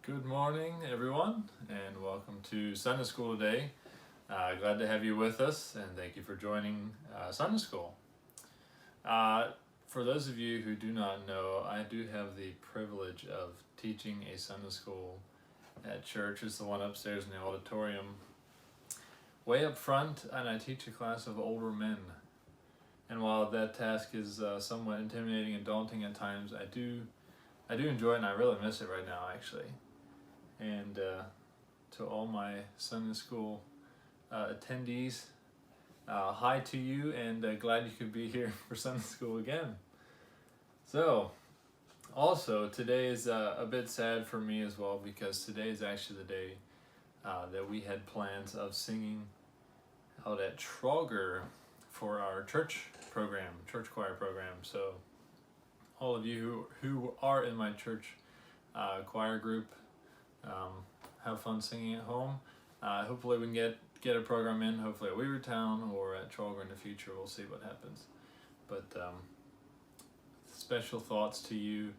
Good morning, everyone, and welcome to Sunday School today. Glad to have you with us, and thank you for joining Sunday School. For those of you who do not know, I do have the privilege of teaching a Sunday School at church. It's the one upstairs in the auditorium, way up front, and I teach a class of older men. And while that task is somewhat intimidating and daunting at times, I do enjoy it, and I really miss it right now, actually. And to all my Sunday School attendees, hi to you, and glad you could be here for Sunday School again. So, also, today is a bit sad for me as well, because today is actually the day that we had plans of singing out at Trauger for our church choir program. So, all of you who are in my church choir group, have fun singing at home. Hopefully we can get a program in, hopefully at Weavertown or at Trauger in the future. We'll see what happens. But special thoughts to you,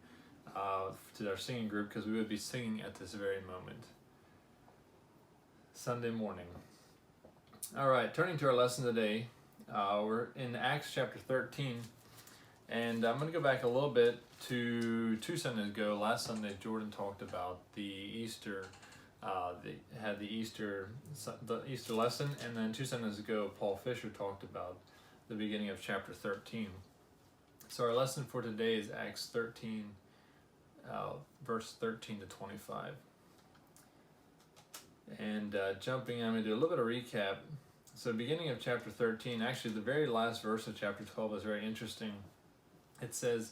to our singing group, because we would be singing at this very moment. Sunday morning. All right, turning to our lesson today, we're in Acts chapter 13. And I'm going to go back a little bit to 2 Sundays ago. Last Sunday, Jordan talked about the Easter. They had the Easter lesson, and then 2 Sundays ago, Paul Fisher talked about the beginning of chapter 13. So our lesson for today is Acts 13, verse 13 to 25. And jumping, I'm going to do a little bit of recap. So beginning of chapter 13, actually the very last verse of chapter 12 is very interesting. It says,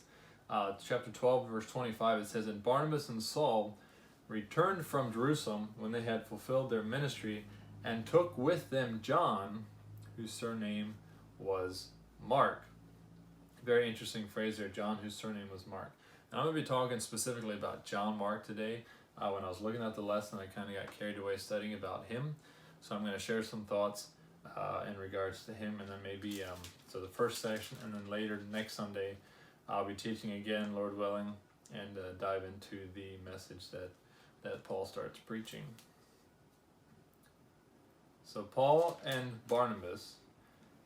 chapter 12, verse 25, it says, "And Barnabas and Saul returned from Jerusalem when they had fulfilled their ministry, and took with them John, whose surname was Mark." Very interesting phrase there, John, whose surname was Mark. And I'm going to be talking specifically about John Mark today. When I was looking at the lesson, I kind of got carried away studying about him. So I'm going to share some thoughts in regards to him, and then maybe, so the first section, and then later, next Sunday, I'll be teaching again, Lord willing, and dive into the message that Paul starts preaching. So Paul and Barnabas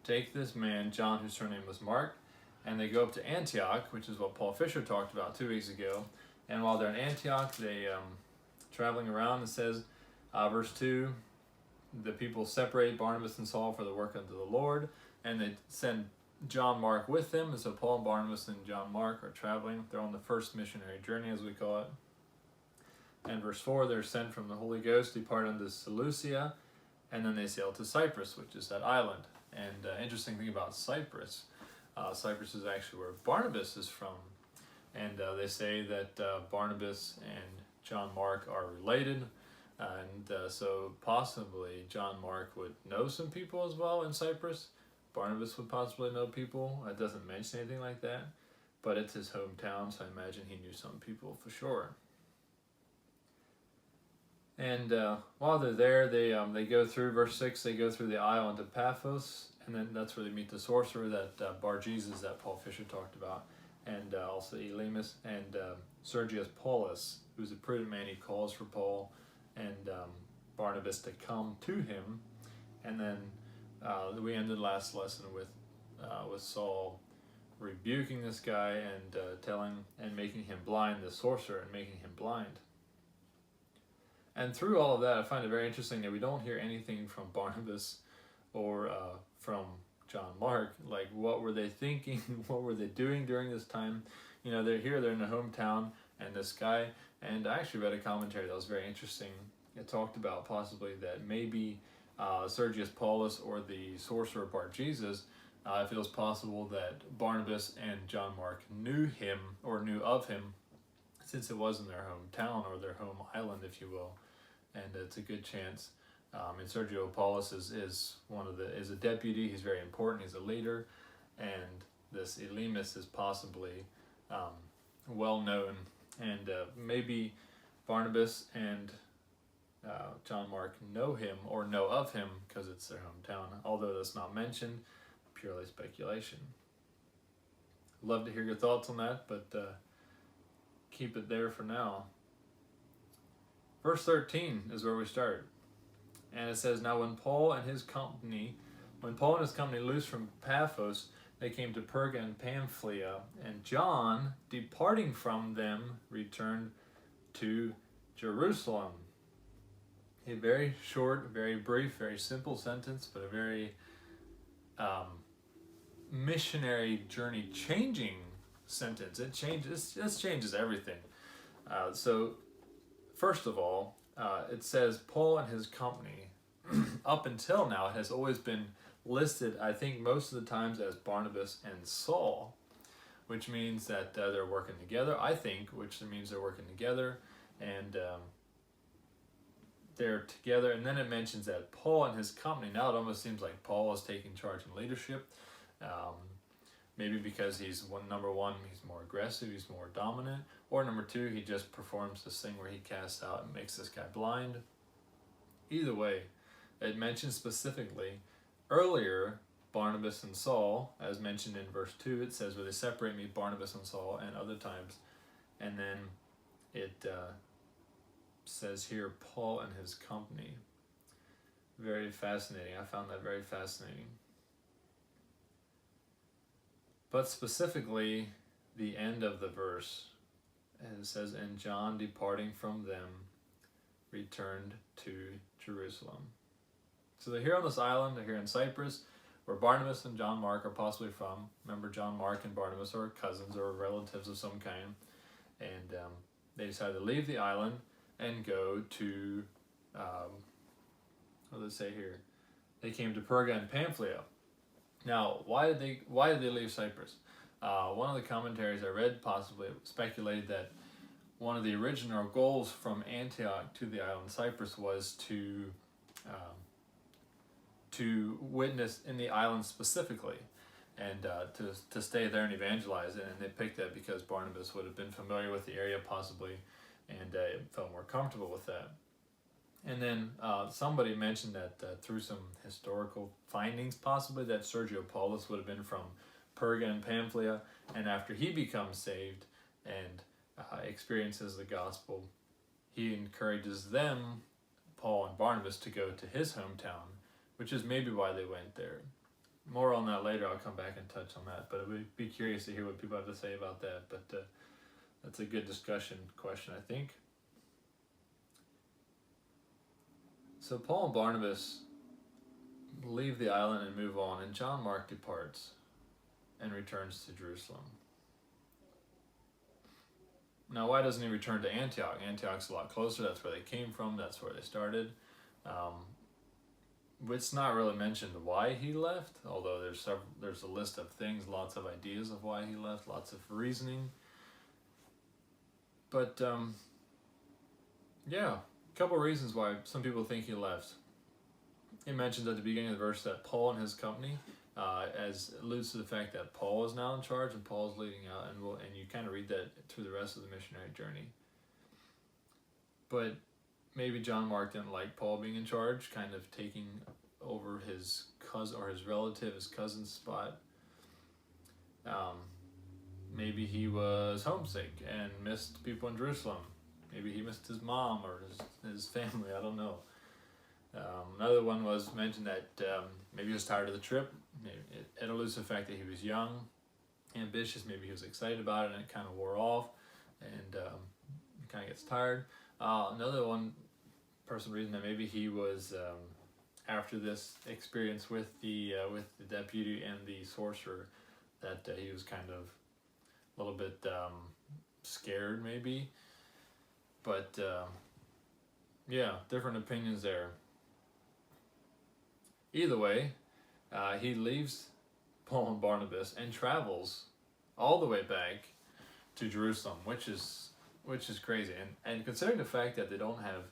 take this man, John, whose surname was Mark, and they go up to Antioch, which is what Paul Fisher talked about 2 weeks ago. And while they're in Antioch, they traveling around, it says, verse 2, the people separate Barnabas and Saul for the work unto the Lord, and they send John Mark with them. And so Paul and Barnabas and John Mark are traveling. They're on the first missionary journey, as we call it. And verse 4, they're sent from the Holy Ghost, depart unto Seleucia, and then they sail to Cyprus, which is that island. And interesting thing about Cyprus, Cyprus is actually where Barnabas is from. And they say that Barnabas and John Mark are related. And so possibly John Mark would know some people as well in Cyprus. Barnabas would possibly know people. It doesn't mention anything like that, but it's his hometown, so I imagine he knew some people for sure. And while they're there, they go through, verse 6, they go through the island of Paphos, and then that's where they meet the sorcerer, that Bar-Jesus that Paul Fisher talked about, and also Elymas, and Sergius Paulus, who's a prudent man. He calls for Paul and Barnabas to come to him. And then we ended last lesson with Saul rebuking this guy and telling and making him blind, the sorcerer, and making him blind. And through all of that, I find it very interesting that we don't hear anything from Barnabas or from John Mark. Like, what were they thinking? What were they doing during this time? You know, they're here, they're in the hometown, and this guy, and I actually read a commentary that was very interesting. It talked about possibly that maybe Sergius Paulus or the sorcerer Bar-Jesus, if it was possible that Barnabas and John Mark knew him or knew of him, since it was in their hometown or their home island, if you will. And it's a good chance. And Sergio Paulus is a deputy. He's very important. He's a leader, and this Elymas is possibly well known. And maybe Barnabas and John Mark know him or know of him because it's their hometown. Although that's not mentioned, purely speculation. Love to hear your thoughts on that, but keep it there for now. Verse 13 is where we start. And it says, Now when Paul and his company loosed from Paphos, they came to Perga and Pamphylia, and John, departing from them, returned to Jerusalem. A very short, very brief, very simple sentence, but a very missionary journey changing sentence. This changes everything. So first of all, it says Paul and his company. Up until now, it has always been listed, I think, most of the times as Barnabas and Saul, which means that they're working together, I think, which means they're working together, and they're together. And then it mentions that Paul and his company. Now it almost seems like Paul is taking charge in leadership. Maybe because he's number one, he's more aggressive, he's more dominant, or number two, he just performs this thing where he casts out and makes this guy blind. Either way, it mentions specifically earlier Barnabas and Saul, as mentioned in verse 2. It says, where they separate me, Barnabas and Saul, and other times. And then it says here, Paul and his company. Very fascinating. I found that very fascinating. But specifically, the end of the verse, and it says, and John, departing from them, returned to Jerusalem. So they're here on this island, they're here in Cyprus, where Barnabas and John Mark are possibly from. Remember, John Mark and Barnabas are cousins or relatives of some kind. And they decided to leave the island and go to, what does it say here? They came to Perga and Pamphylia. Now, why did they leave Cyprus? One of the commentaries I read possibly speculated that one of the original goals from Antioch to the island Cyprus was to witness in the island specifically, and to stay there and evangelize it. And they picked that because Barnabas would have been familiar with the area possibly, and felt more comfortable with that. And then somebody mentioned that through some historical findings, possibly, that Sergio Paulus would have been from Perga and Pamphylia, and after he becomes saved and experiences the gospel, he encourages them, Paul and Barnabas, to go to his hometown, which is maybe why they went there. More on that later. I'll come back and touch on that, but I would be curious to hear what people have to say about that. But that's a good discussion question, I think. So Paul and Barnabas leave the island and move on, and John Mark departs and returns to Jerusalem. Now, why doesn't he return to Antioch? Antioch's a lot closer. That's where they came from. That's where they started. It's not really mentioned why he left, although there's a list of things, lots of ideas of why he left, lots of reasoning. But yeah, a couple of reasons why some people think he left. It mentions at the beginning of the verse that Paul and his company, as alludes to the fact that Paul is now in charge and Paul's leading out, and you kind of read that through the rest of the missionary journey. But maybe John Mark didn't like Paul being in charge, kind of taking over his cousin or his relative, his cousin's spot. Maybe he was homesick and missed people in Jerusalem. Maybe he missed his mom or his family. I don't know. Another one was mentioned that maybe he was tired of the trip. It alludes to the fact that he was young, ambitious. Maybe he was excited about it and it kind of wore off, and he kind of gets tired. Another one person reason that maybe he was after this experience with the deputy and the sorcerer, that he was kind of a little bit scared maybe. But yeah, different opinions there. Either way, he leaves Paul and Barnabas and travels all the way back to Jerusalem, which is crazy. And considering the fact that they don't have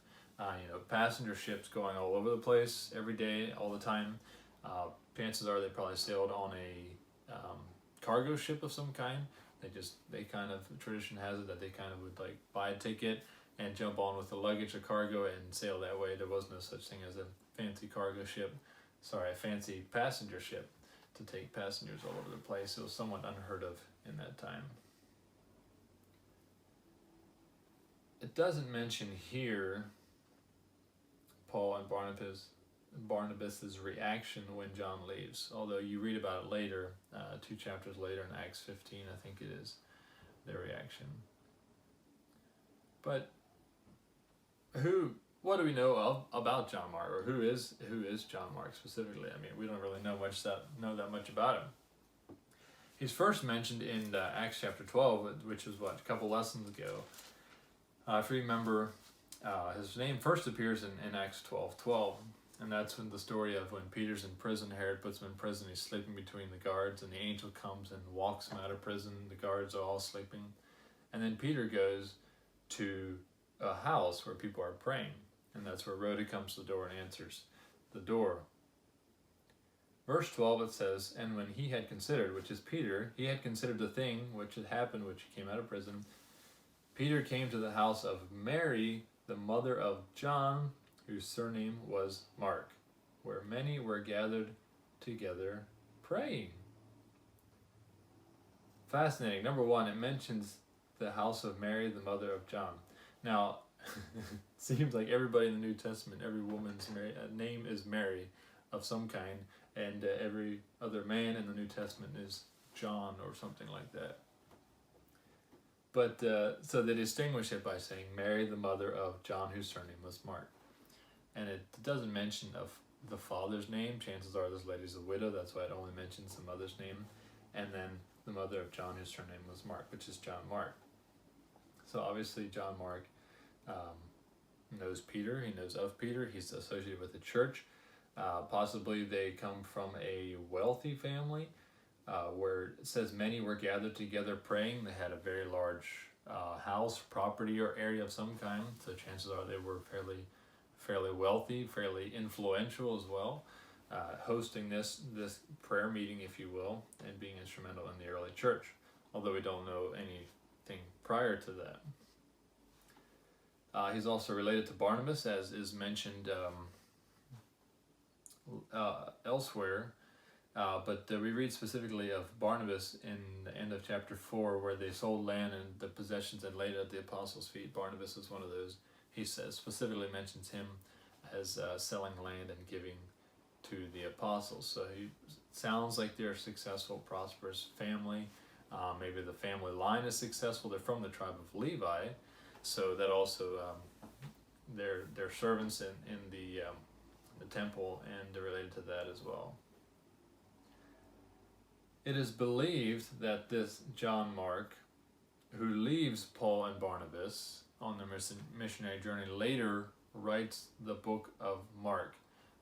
passenger ships going all over the place every day, all the time, chances are they probably sailed on a cargo ship of some kind. They kind of, tradition has it that they kind of would like buy a ticket and jump on with the luggage or cargo and sail that way. There was no such thing as a fancy a fancy passenger ship to take passengers all over the place. It was somewhat unheard of in that time. it doesn't mention here Paul and Barnabas's reaction when John leaves, although you read about it later, 2 chapters later in Acts 15, I think it is, their reaction. But what do we know about John Mark, or who is John Mark specifically? I mean, we don't really know that much about him. He's first mentioned in Acts chapter 12, which was a couple lessons ago. If you remember, his name first appears in Acts 12:12, and that's when the story of when Peter's in prison. Herod puts him in prison. He's sleeping between the guards, and the angel comes and walks him out of prison. The guards are all sleeping, and then Peter goes to a house where people are praying, and that's where Rhoda comes to the door and answers the door. Verse 12, it says, "And when he had considered," which is Peter, he had considered the thing which had happened, which he came out of prison, Peter came to the house of Mary, the mother of John, whose surname was Mark, where many were gathered together praying. Fascinating. Number one, it mentions the house of Mary, the mother of John. Now, it seems like everybody in the New Testament, every woman's name is Mary of some kind, and every other man in the New Testament is John or something like that. But so they distinguish it by saying Mary, the mother of John, whose surname was Mark. And it doesn't mention of the father's name. Chances are this lady's a widow. That's why it only mentions the mother's name. And then the mother of John, whose surname was Mark, which is John Mark. So obviously John Mark knows Peter. He knows of Peter. He's associated with the church. Possibly they come from a wealthy family. Where it says many were gathered together praying. They had a very large house, property, or area of some kind. So chances are they were fairly wealthy, fairly influential as well, hosting this prayer meeting, if you will, and being instrumental in the early church. Although we don't know anything prior to that. He's also related to Barnabas, as is mentioned elsewhere. But we read specifically of Barnabas in the end of chapter 4, where they sold land and the possessions and laid it at the apostles' feet. Barnabas is one of those. He specifically mentions him as selling land and giving to the apostles. So he sounds like they're a successful, prosperous family. Maybe the family line is successful. They're from the tribe of Levi, so that also they're servants in the temple, and they're related to that as well. It is believed that this John Mark, who leaves Paul and Barnabas on their missionary journey, later writes the book of Mark.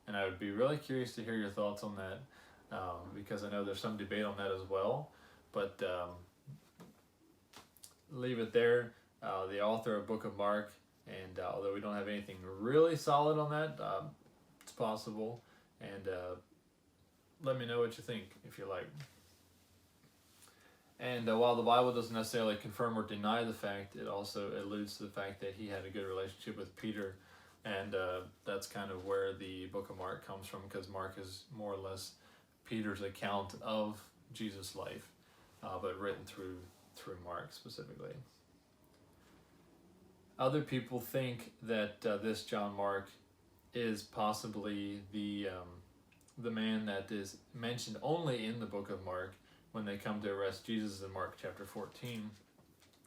And I would be really curious to hear your thoughts on that, because I know there's some debate on that as well. But leave it there. The author of Book of Mark, and although we don't have anything really solid on that, it's possible. And let me know what you think, if you like. And while the Bible doesn't necessarily confirm or deny the fact, it also alludes to the fact that he had a good relationship with Peter, and that's kind of where the book of Mark comes from, because Mark is more or less Peter's account of Jesus' life, but written through Mark specifically. Other people think that this John Mark is possibly the man that is mentioned only in the book of Mark, when they come to arrest Jesus in Mark chapter 14,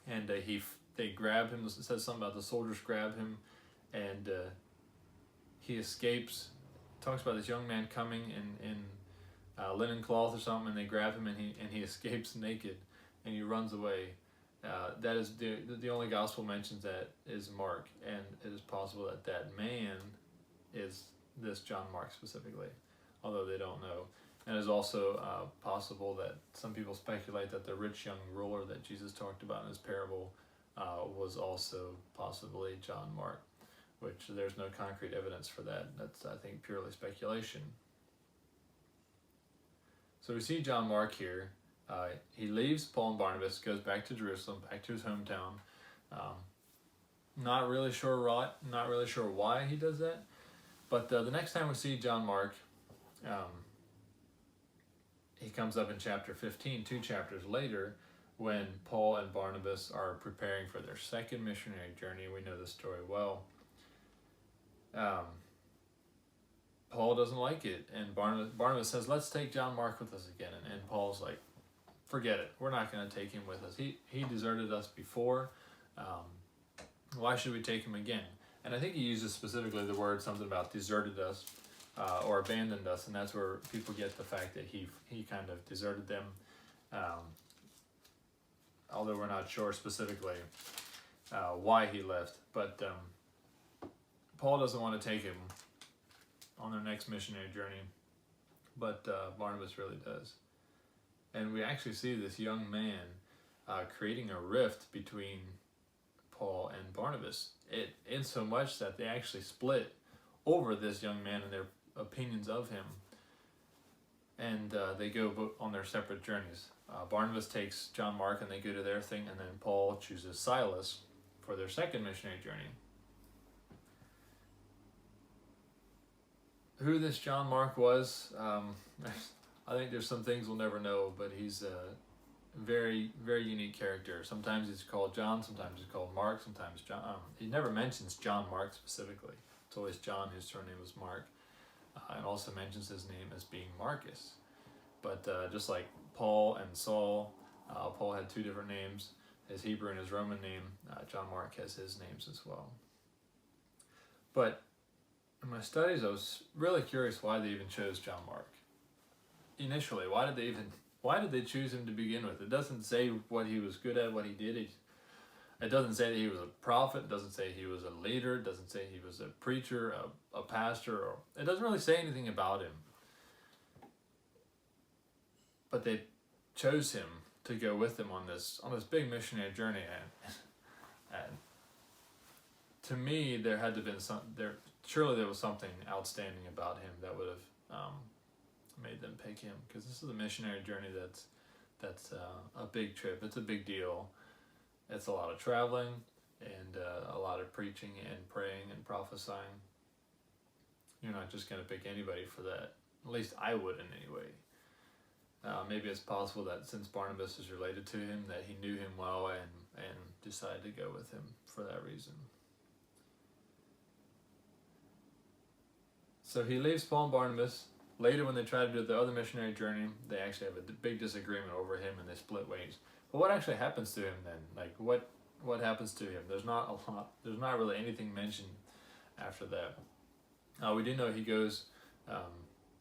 and they grab him. It says something about the soldiers grab him, and he escapes. It talks about this young man coming in linen cloth or something, and they grab him, and he escapes naked, and he runs away. That is the only gospel mentions that is Mark, and it is possible that man is this John Mark specifically, although they don't know. And it is also possible that some people speculate that the rich young ruler that Jesus talked about in his parable was also possibly John Mark, which there's no concrete evidence for that. That's, I think, purely speculation. So we see John Mark here. He leaves Paul and Barnabas, goes back to Jerusalem, back to his hometown. Not really sure why he does that. But the next time we see John Mark, he comes up in chapter 15, 2 chapters later, when Paul and Barnabas are preparing for their second missionary journey. We know the story well. Paul doesn't like it, and Barnabas says, let's take John Mark with us again. And Paul's like, forget it. We're not going to take him with us. He deserted us before. Why should we take him again? And I think he uses specifically the word something about deserted us or abandoned us, and that's where people get the fact that he kind of deserted them. Although we're not sure specifically why he left. But Paul doesn't want to take him on their next missionary journey, but Barnabas really does. And we actually see this young man creating a rift between Paul and Barnabas. In so much that they actually split over this young man and their opinions of him. And they go on their separate journeys. Barnabas takes John Mark and they go to their thing, and then Paul chooses Silas for their second missionary journey. Who this John Mark was, I think there's some things we'll never know, but he's a very, very unique character. Sometimes he's called John, sometimes he's called Mark, sometimes John. He never mentions John Mark specifically. It's always John, whose surname was Mark, and also mentions his name as being Marcus. But just like Paul and Saul, Paul had two different names, his Hebrew and his Roman name. John Mark has his names as well. But in my studies, I was really curious why they even chose John Mark. Initially, why did they choose him to begin with? It doesn't say what he was good at, what he did. It doesn't say that he was a prophet. It doesn't say he was a leader. It doesn't say he was a preacher, a pastor. Or it doesn't really say anything about him. But they chose him to go with them on this big missionary journey, and to me, there had to have been surely there was something outstanding about him that would have made them pick him, because this is a missionary journey that's a big trip. It's a big deal. It's a lot of traveling and a lot of preaching and praying and prophesying. You're not just going to pick anybody for that. At least I wouldn't anyway. Maybe it's possible that since Barnabas is related to him, that he knew him well and decided to go with him for that reason. So he leaves Paul and Barnabas. Later, when they try to do the other missionary journey, they actually have a big disagreement over him and they split ways. But what actually happens to him then? Like, what happens to him? There's not a lot. There's not really anything mentioned after that. We do know he goes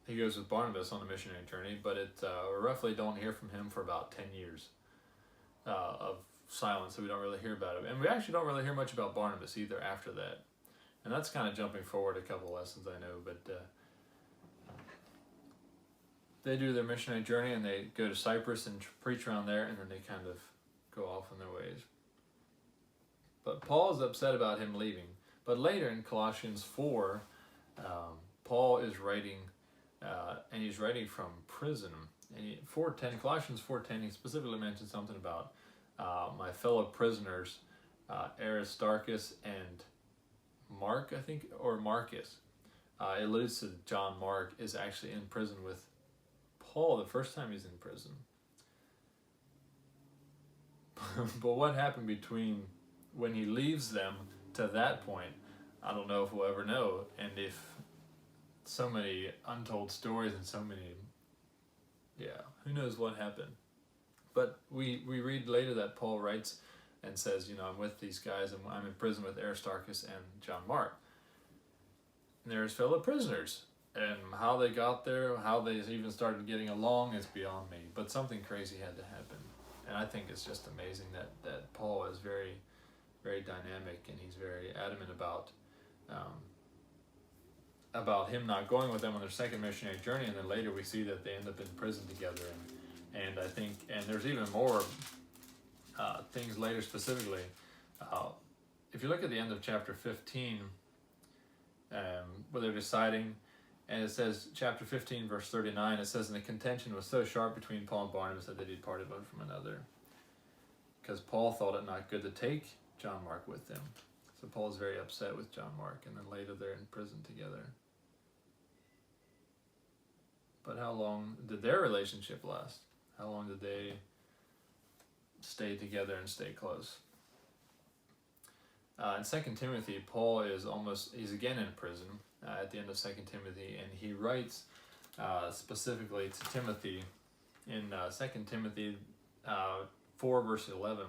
with Barnabas on a missionary journey, but we roughly don't hear from him for about 10 years of silence, so we don't really hear about him. And we actually don't really hear much about Barnabas either after that. And that's kind of jumping forward a couple lessons, I know, but they do their missionary journey and they go to Cyprus and preach around there, and then they kind of go off on their ways. But Paul is upset about him leaving. But later in Colossians 4, Paul is writing, and he's writing from prison. And Colossians 4:10, he specifically mentions something about my fellow prisoners, Aristarchus and Mark, I think, or Marcus. It alludes to John Mark is actually in prison with Paul the first time he's in prison. But what happened between when he leaves them to that point, I don't know if we'll ever know. And if so many untold stories and so many, who knows what happened. But we read later that Paul writes and says, I'm with these guys and I'm in prison with Aristarchus and John Mark. And they're his fellow prisoners. And how they got there, how they even started getting along is beyond me. But something crazy had to happen. And I think it's just amazing that Paul is very, very dynamic, and he's very adamant about him not going with them on their second missionary journey. And then later we see that they end up in prison together. And I think, and there's even more things later specifically. If you look at the end of chapter 15, where they're deciding, and it says, chapter 15, verse 39, it says, and the contention was so sharp between Paul and Barnabas that they departed one from another. Because Paul thought it not good to take John Mark with them. So Paul is very upset with John Mark, and then later they're in prison together. But how long did their relationship last? How long did they stay together and stay close. In 2 Timothy, Paul he's again in prison at the end of 2 Timothy, and he writes specifically to Timothy in 2 Timothy 4 verse 11.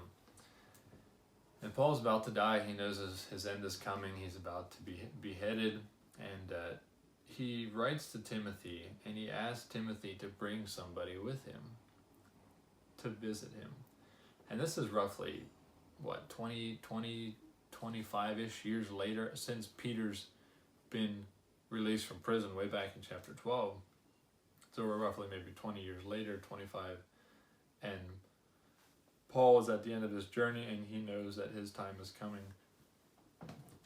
And Paul's about to die. He knows his end is coming. He's about to be beheaded, and he writes to Timothy, and he asks Timothy to bring somebody with him to visit him. And this is roughly, 25-ish years later, since Peter's been released from prison way back in chapter 12. So we're roughly maybe 20 years later, 25. And Paul is at the end of his journey, and he knows that his time is coming.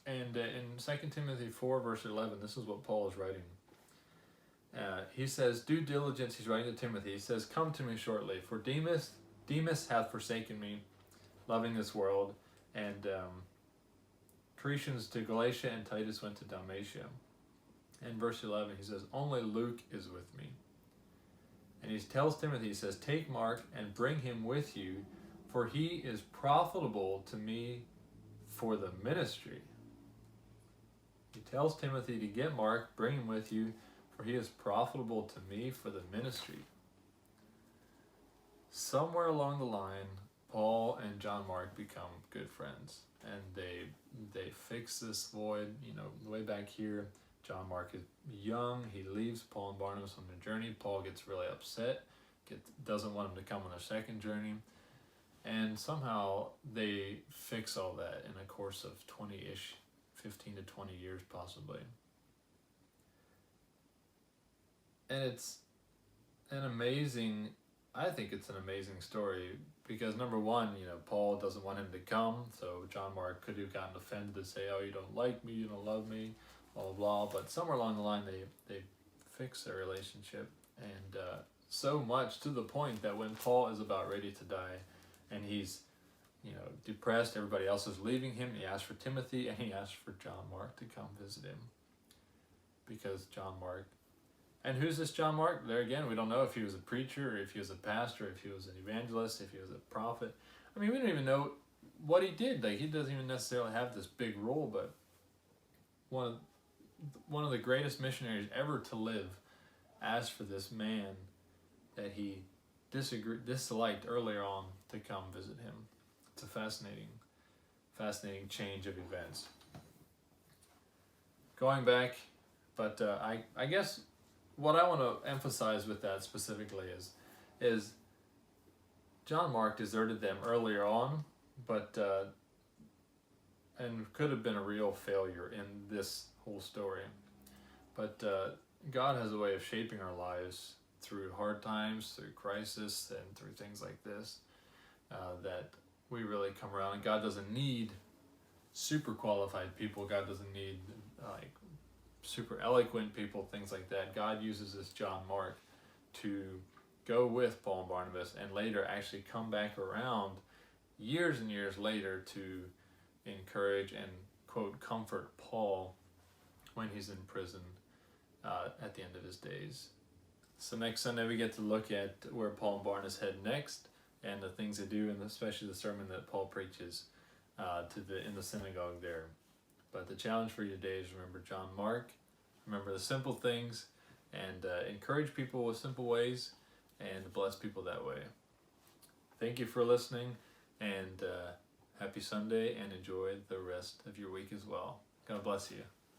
And in 2 Timothy 4 verse 11, this is what Paul is writing. He says, "Due diligence," he's writing to Timothy, he says, "Come to me shortly, for Demas hath forsaken me, loving this world, and Crescens to Galatia, and Titus went to Dalmatia." In verse 11, he says, "Only Luke is with me." And he tells Timothy, he says, "Take Mark and bring him with you, for he is profitable to me for the ministry." He tells Timothy to get Mark, bring him with you, for he is profitable to me for the ministry. Somewhere along the line, Paul and John Mark become good friends, and they fix this void. Way back here, John Mark is young. He leaves Paul and Barnabas on their journey. Paul gets really upset, doesn't want him to come on their second journey, and somehow they fix all that in a course of 20-ish, 15 to 20 years possibly. And I think it's an amazing story, because number one, Paul doesn't want him to come, so John Mark could have gotten offended to say, "Oh, you don't like me, you don't love me," blah blah blah. But somewhere along the line, they fix their relationship, and so much to the point that when Paul is about ready to die, and he's depressed, everybody else is leaving him, he asks for Timothy, and he asks for John Mark to come visit him, because John Mark. And who's this John Mark? There again, we don't know if he was a preacher, or if he was a pastor, if he was an evangelist, if he was a prophet. I mean, we don't even know what he did. He doesn't even necessarily have this big role, but one of the greatest missionaries ever to live asked for this man that he disliked earlier on to come visit him. It's a fascinating change of events. Going back, but I guess what I want to emphasize with that specifically is John Mark deserted them earlier on, but and could have been a real failure in this whole story. But God has a way of shaping our lives through hard times, through crisis, and through things like this, that we really come around. And God doesn't need super qualified people. God doesn't need super eloquent people, things like that. God uses this John Mark to go with Paul and Barnabas, and later actually come back around years and years later to encourage and, quote, comfort Paul when he's in prison at the end of his days. So next Sunday we get to look at where Paul and Barnabas head next, and the things they do, and especially the sermon that Paul preaches in the synagogue there. But the challenge for you today is remember John Mark, remember the simple things, and encourage people with simple ways, and bless people that way. Thank you for listening, and happy Sunday, and enjoy the rest of your week as well. God bless you.